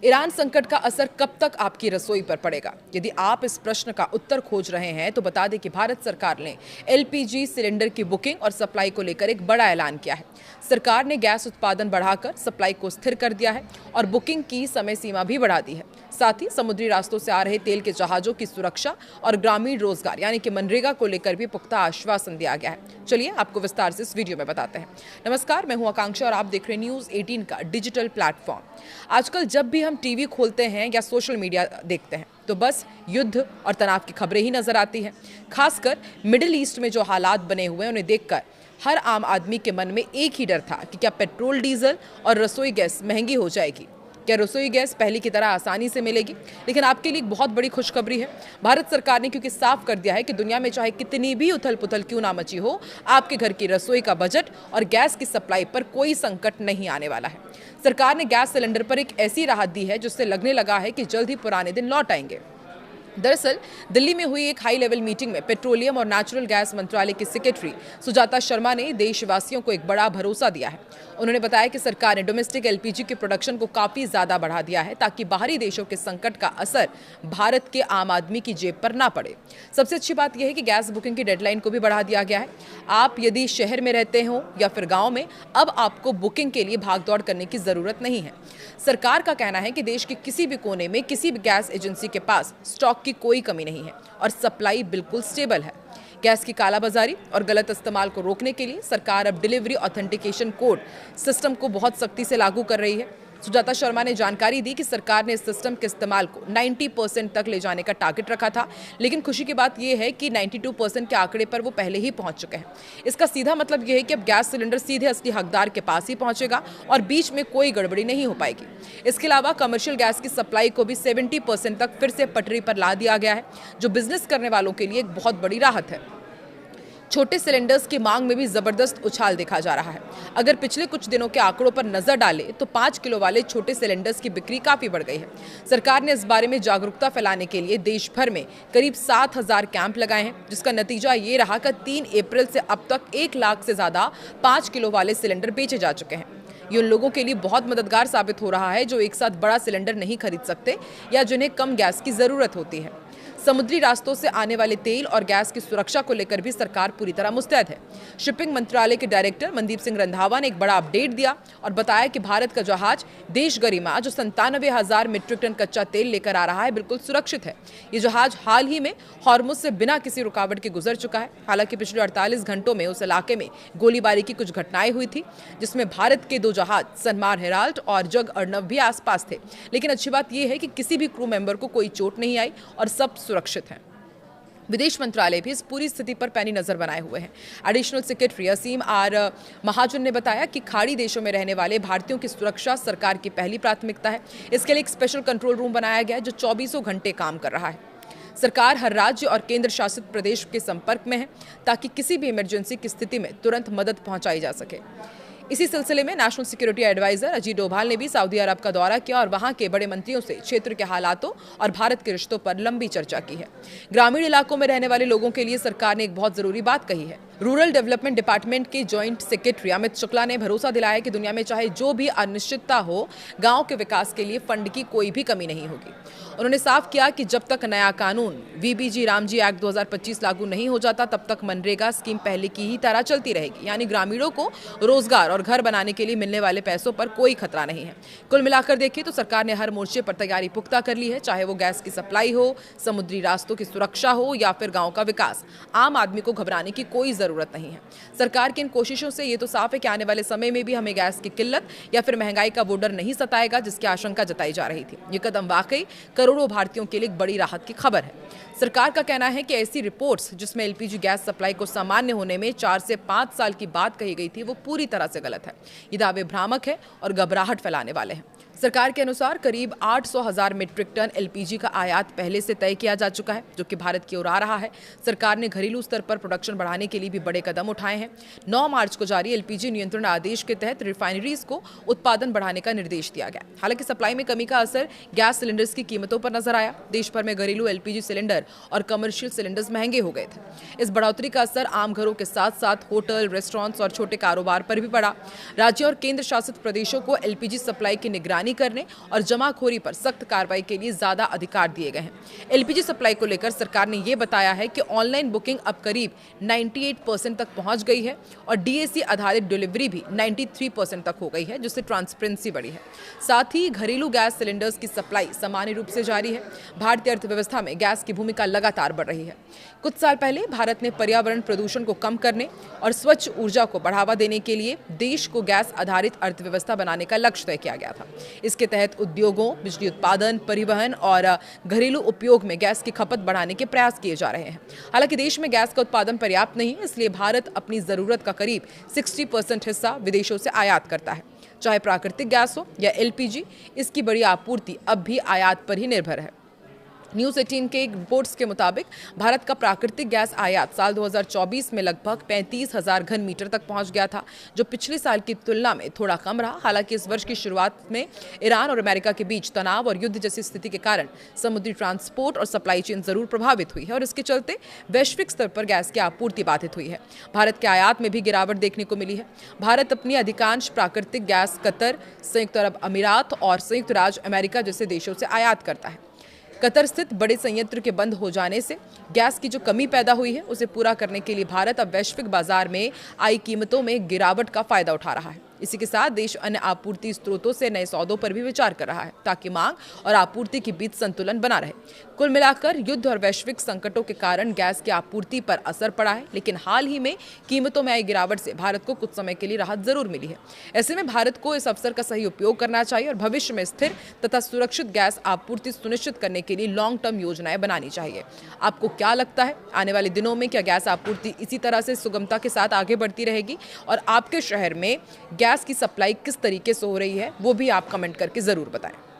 Iran संकट का असर कब तक आपकी रसोई पर पड़ेगा? यदि आप इस प्रश्न का उत्तर खोज रहे हैं तो बता दें कि भारत सरकार ने एलपीजी सिलेंडर की बुकिंग और सप्लाई को लेकर एक बड़ा ऐलान किया है। सरकार ने गैस उत्पादन बढ़ाकर सप्लाई को स्थिर कर दिया है और बुकिंग की समय सीमा भी बढ़ा दी है। साथ ही समुद्री रास्तों से आ रहे तेल के जहाजों की सुरक्षा और ग्रामीण रोजगार यानी कि मनरेगा को लेकर भी पुख्ता आश्वासन दिया गया है। चलिए आपको विस्तार से इस वीडियो में बताते हैं। नमस्कार, मैं हूं आकांक्षा और आप देख रहे हैं न्यूज़ 18 का डिजिटल प्लेटफॉर्म। आजकल जब भी हम टीवी खोलते हैं या सोशल मीडिया देखते हैं तो बस युद्ध और तनाव की खबरें ही नजर आती हैं। खासकर मिडिल ईस्ट में जो हालात बने हुए हैं उन्हें देखकर हर आम आदमी के मन में एक ही डर था कि क्या पेट्रोल, डीजल और रसोई गैस महंगी हो जाएगी। क्या रसोई गैस पहले की तरह आसानी से मिलेगी? लेकिन आपके लिए एक बहुत बड़ी खुशखबरी है। भारत सरकार ने क्योंकि साफ कर दिया है कि दुनिया में चाहे कितनी भी उथल पुथल क्यों ना मची हो, आपके घर की रसोई का बजट और गैस की सप्लाई पर कोई संकट नहीं आने वाला है। सरकार ने गैस सिलेंडर पर एक ऐसी राहत दी है जिससे लगने लगा है कि जल्द ही पुराने दिन लौट आएंगे। दरअसल दिल्ली में हुई एक हाई लेवल मीटिंग में पेट्रोलियम और नेचुरल गैस मंत्रालय की सेक्रेटरी सुजाता शर्मा ने देशवासियों को एक बड़ा भरोसा दिया है। उन्होंने बताया कि सरकार ने डोमेस्टिक एलपीजी के प्रोडक्शन को काफी ज्यादा बढ़ा दिया है ताकि बाहरी देशों के संकट का असर भारत के आम आदमी की जेब पर ना पड़े। सबसे अच्छी बात यह है कि गैस बुकिंग की डेडलाइन को भी बढ़ा दिया गया है। आप यदि शहर में रहते हो या फिर गाँव में, अब आपको बुकिंग के लिए भागदौड़ करने की जरूरत नहीं है। सरकार का कहना है कि देश के किसी भी कोने में किसी भी गैस एजेंसी के पास स्टॉक की कोई कमी नहीं है और सप्लाई बिल्कुल स्टेबल है। गैस की कालाबाजारी और गलत इस्तेमाल को रोकने के लिए सरकार अब डिलीवरी ऑथेंटिकेशन कोड सिस्टम को बहुत सख्ती से लागू कर रही है। सुजाता शर्मा ने जानकारी दी कि सरकार ने इस सिस्टम के इस्तेमाल को 90% तक ले जाने का टारगेट रखा था, लेकिन खुशी की बात यह है कि 92% के आंकड़े पर वो पहले ही पहुंच चुके हैं। इसका सीधा मतलब यह है कि अब गैस सिलेंडर सीधे असली हकदार के पास ही पहुंचेगा और बीच में कोई गड़बड़ी नहीं हो पाएगी। इसके अलावा कमर्शियल गैस की सप्लाई को भी 70% तक फिर से पटरी पर ला दिया गया है, जो बिजनेस करने वालों के लिए एक बहुत बड़ी राहत है। छोटे सिलेंडर्स की मांग में भी जबरदस्त उछाल देखा जा रहा है। अगर पिछले कुछ दिनों के आंकड़ों पर नजर डालें तो 5 किलो वाले छोटे सिलेंडर्स की बिक्री काफी बढ़ गई है। सरकार ने इस बारे में जागरूकता फैलाने के लिए देश भर में करीब 7,000 कैंप लगाए हैं, जिसका नतीजा ये रहा कि 3 अप्रैल से अब तक 1 लाख से ज्यादा 5 किलो वाले सिलेंडर बेचे जा चुके हैं। ये उन लोगों के लिए बहुत मददगार साबित हो रहा है जो एक साथ बड़ा सिलेंडर नहीं खरीद सकते या जिन्हें कम गैस की जरूरत होती है। समुद्री रास्तों से आने वाले तेल और गैस की सुरक्षा को लेकर भी सरकार पूरी तरह मुस्तैद है। शिपिंग मंत्रालय के डायरेक्टर मनदीप सिंह रंधावा ने एक बड़ा अपडेट दिया और बताया कि भारत का जहाज देश गरिमा जो 97,000 मीट्रिक टन कच्चा तेल लेकर आ रहा है, बिल्कुल सुरक्षित है। ये जहाज हाल ही में हॉर्मुज से बिना किसी रुकावट के गुजर चुका है। हालांकि पिछले 48 घंटों में उस इलाके में गोलीबारी की कुछ घटनाएं हुई थी, जिसमें भारत के 2 जहाज सनमार हेराल्ड और जग अर्नब भी आसपास थे। लेकिन अच्छी बात यह है कि किसी भी क्रू मेंबर को कोई चोट नहीं आई और सब सुरक्षित हैं। विदेश मंत्रालय भी इस पूरी स्थिति पर पैनी नजर बनाए हुए हैं। एडिशनल सेक्रेटरी असीम आर महाजन ने बताया कि खाड़ी देशों में रहने वाले भारतीयों की सुरक्षा सरकार की पहली प्राथमिकता है। इसके लिए एक स्पेशल कंट्रोल रूम बनाया गया है जो 24 घंटे काम कर रहा है। सरकार हर राज्य और केंद्र शासित प्रदेश के संपर्क में है ताकि किसी भी इमरजेंसी की स्थिति में तुरंत मदद पहुंचाई जा सके। इसी सिलसिले में national security adviser Ajit Doval ने भी सऊदी अरब का दौरा किया और वहां के बड़े मंत्रियों से क्षेत्र के हालातों और भारत के रिश्तों पर लंबी चर्चा की है। ग्रामीण इलाकों में रहने वाले लोगों के लिए सरकार ने एक बहुत जरूरी बात कही है। रूरल डेवलपमेंट डिपार्टमेंट के जॉइंट सेक्रेटरी अमित शुक्ला ने भरोसा दिलाया कि दुनिया में चाहे जो भी अनिश्चितता हो, गांव के विकास के लिए फंड की कोई भी कमी नहीं होगी। उन्होंने साफ किया कि जब तक नया कानून वीबीजी रामजी एक्ट 2025 लागू नहीं हो जाता तब तक मनरेगा स्कीम पहले की ही तरह चलती रहेगी, यानी ग्रामीणों को रोजगार और घर बनाने के लिए मिलने वाले पैसों पर कोई खतरा नहीं है। कुल मिलाकर देखिए तो सरकार ने हर मोर्चे पर तैयारी पुख्ता कर ली है, चाहे वो गैस की सप्लाई हो, समुद्री रास्तों की सुरक्षा हो या फिर गाँव का विकास। आम आदमी को घबराने की कोई जरूरत नहीं है। सरकार की इन कोशिशों से ये तो साफ है कि आने वाले समय में भी हमें गैस की किल्लत या फिर महंगाई का वो डर नहीं सताएगा जिसकी आशंका जताई जा रही थी। ये कदम वाकई करोड़ों भारतीयों के लिए एक बड़ी राहत की खबर है। सरकार का कहना है कि ऐसी रिपोर्ट्स जिसमें एलपीजी गैस सप्लाई को सामान्य होने में 4 से 5 साल की बात कही गई थी, वो पूरी तरह से गलत है। ये दावे भ्रामक है और घबराहट फैलाने वाले हैं। सरकार के अनुसार करीब 800,000 मीट्रिक टन एलपीजी का आयात पहले से तय किया जा चुका है, जो कि भारत की ओर आ रहा है। सरकार ने घरेलू स्तर पर प्रोडक्शन बढ़ाने के लिए भी बड़े कदम उठाए हैं। 9 मार्च को जारी एलपीजी नियंत्रण आदेश के तहत रिफाइनरीज को उत्पादन बढ़ाने का निर्देश दिया गया। हालांकि सप्लाई में कमी का असर गैस सिलेंडर्स की कीमतों पर नजर आया। देश भर में घरेलू एलपीजी सिलेंडर और कमर्शियल सिलेंडर्स महंगे हो गए थे। इस बढ़ोतरी का असर आम घरों के साथ साथ होटल, रेस्टोरेंट्स और छोटे कारोबार पर भी पड़ा। राज्यों और केंद्र शासित प्रदेशों को एलपीजी सप्लाई की निगरानी निगरानी करने और जमाखोरी पर सख्त कार्रवाई के लिए ज्यादा अधिकार दिए गए हैं। एलपीजी सप्लाई को लेकर सरकार ने यह बताया है कि ऑनलाइन बुकिंग अब करीब 98% तक पहुंच गई है और डीएसी आधारित डिलीवरी भी 93% तक हो गई है, जिससे ट्रांसपेरेंसी बढ़ी है। साथ ही घरेलू गैस सिलेंडर्स की सप्लाई सामान्य रूप से जारी है। भारतीय अर्थव्यवस्था में गैस की भूमिका लगातार बढ़ रही है। कुछ साल पहले भारत ने पर्यावरण प्रदूषण को कम करने और स्वच्छ ऊर्जा को बढ़ावा देने के लिए देश को गैस आधारित अर्थव्यवस्था बनाने का लक्ष्य तय किया गया था। इसके तहत उद्योगों, बिजली उत्पादन, परिवहन और घरेलू उपयोग में गैस की खपत बढ़ाने के प्रयास किए जा रहे हैं। हालांकि देश में गैस का उत्पादन पर्याप्त नहीं है, इसलिए भारत अपनी जरूरत का करीब 60% हिस्सा विदेशों से आयात करता है। चाहे प्राकृतिक गैस हो या एलपीजी, इसकी बड़ी आपूर्ति अब भी आयात पर ही निर्भर है। न्यूज़ 18 के रिपोर्ट्स के मुताबिक भारत का प्राकृतिक गैस आयात साल 2024 में लगभग 35,000 घन मीटर तक पहुंच गया था, जो पिछले साल की तुलना में थोड़ा कम रहा। हालांकि इस वर्ष की शुरुआत में ईरान और अमेरिका के बीच तनाव और युद्ध जैसी स्थिति के कारण समुद्री ट्रांसपोर्ट और सप्लाई चेन जरूर प्रभावित हुई है और इसके चलते वैश्विक स्तर पर गैस की आपूर्ति बाधित हुई है। भारत के आयात में भी गिरावट देखने को मिली है। भारत अपनी अधिकांश प्राकृतिक गैस कतर, संयुक्त अरब अमीरात और संयुक्त राज्य अमेरिका जैसे देशों से आयात करता है। कतर स्थित बड़े संयंत्र के बंद हो जाने से गैस की जो कमी पैदा हुई है, उसे पूरा करने के लिए भारत अब वैश्विक बाजार में आई कीमतों में गिरावट का फायदा उठा रहा है। इसी के साथ देश अन्य आपूर्ति स्रोतों से नए सौदों पर भी विचार कर रहा है, ताकि मांग और आपूर्ति के बीच संतुलन बना रहे। कुल मिलाकर युद्ध और वैश्विक संकटों के कारण गैस की आपूर्ति पर असर पड़ा है, लेकिन हाल ही में कीमतों में आई गिरावट से भारत को कुछ समय के लिए राहत जरूर मिली है। ऐसे में भारत को इस अवसर का सही उपयोग करना चाहिए और भविष्य में स्थिर तथा सुरक्षित गैस आपूर्ति सुनिश्चित करने के लिए लॉन्ग टर्म योजनाएं बनानी चाहिए। आपको क्या लगता है, आने वाले दिनों में क्या गैस आपूर्ति इसी तरह से सुगमता के साथ आगे बढ़ती रहेगी और आपके शहर में गैस की सप्लाई किस तरीके से हो रही है, वो भी आप कमेंट करके जरूर बताएं।